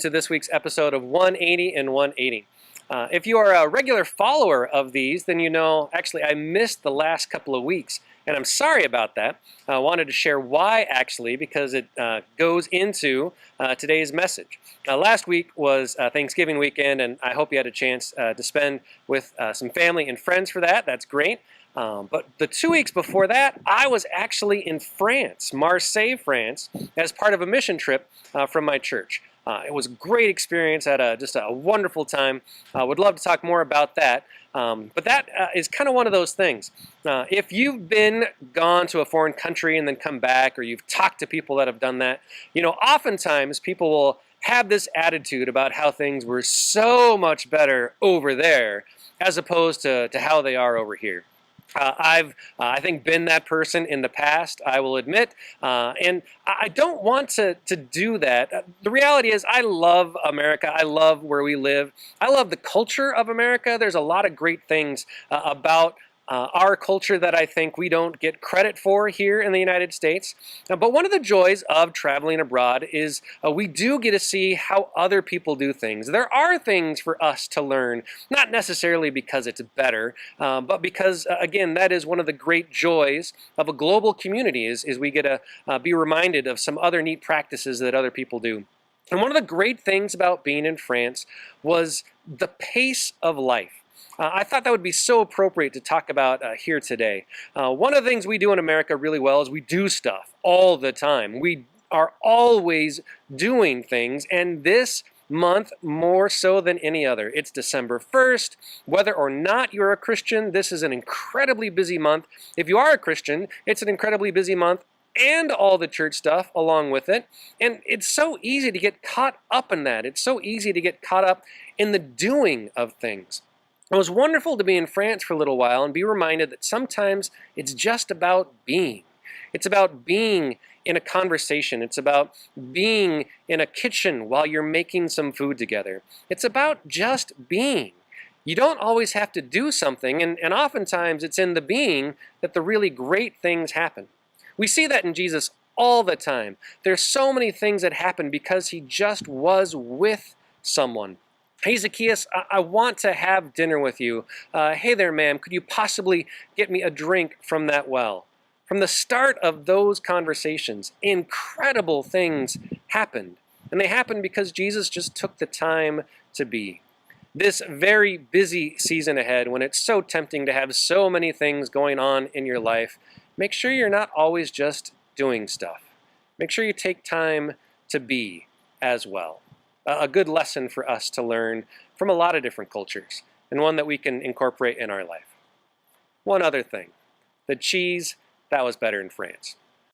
To this week's episode of 180 and 180. If you are a regular follower of these, then you know, actually, I missed the last couple of weeks, and I'm sorry about that. I wanted to share why, actually, because it goes into today's message. Last week was Thanksgiving weekend, and I hope you had a chance to spend with some family and friends for that. That's great. But the 2 weeks before that, I was actually in France, Marseille, France, as part of a mission trip from my church. It was a great experience, had just a wonderful time. Would love to talk more about that. But that is kind of one of those things. If you've gone to a foreign country and then come back, or you've talked to people that have done that, you know, oftentimes people will have this attitude about how things were so much better over there as opposed to how they are over here. I think, been that person in the past, I will admit, and I don't want to do that. The reality is I love America. I love where we live. I love the culture of America. There's a lot of great things about our culture that I think we don't get credit for here in the United States. But one of the joys of traveling abroad is we do get to see how other people do things. There are things for us to learn, not necessarily because it's better, but because, again, that is one of the great joys of a global community is we get to be reminded of some other neat practices that other people do. And one of the great things about being in France was the pace of life. I thought that would be so appropriate to talk about here today. One of the things we do in America really well is we do stuff all the time. We are always doing things, and this month more so than any other. It's December 1st. Whether or not you're a Christian, this is an incredibly busy month. If you are a Christian, it's an incredibly busy month and all the church stuff along with it. And it's so easy to get caught up in that. It's so easy to get caught up in the doing of things. It was wonderful to be in France for a little while and be reminded that sometimes it's just about being. It's about being in a conversation. It's about being in a kitchen while you're making some food together. It's about just being. You don't always have to do something, and oftentimes it's in the being that the really great things happen. We see that in Jesus all the time. There's so many things that happen because he just was with someone. Hey, Zacchaeus, I want to have dinner with you. Hey there, ma'am, could you possibly get me a drink from that well? From the start of those conversations, incredible things happened. And they happened because Jesus just took the time to be. This very busy season ahead, when it's so tempting to have so many things going on in your life, make sure you're not always just doing stuff. Make sure you take time to be as well. A good lesson for us to learn from a lot of different cultures, and one that we can incorporate in our life. One other thing, the cheese, that was better in France.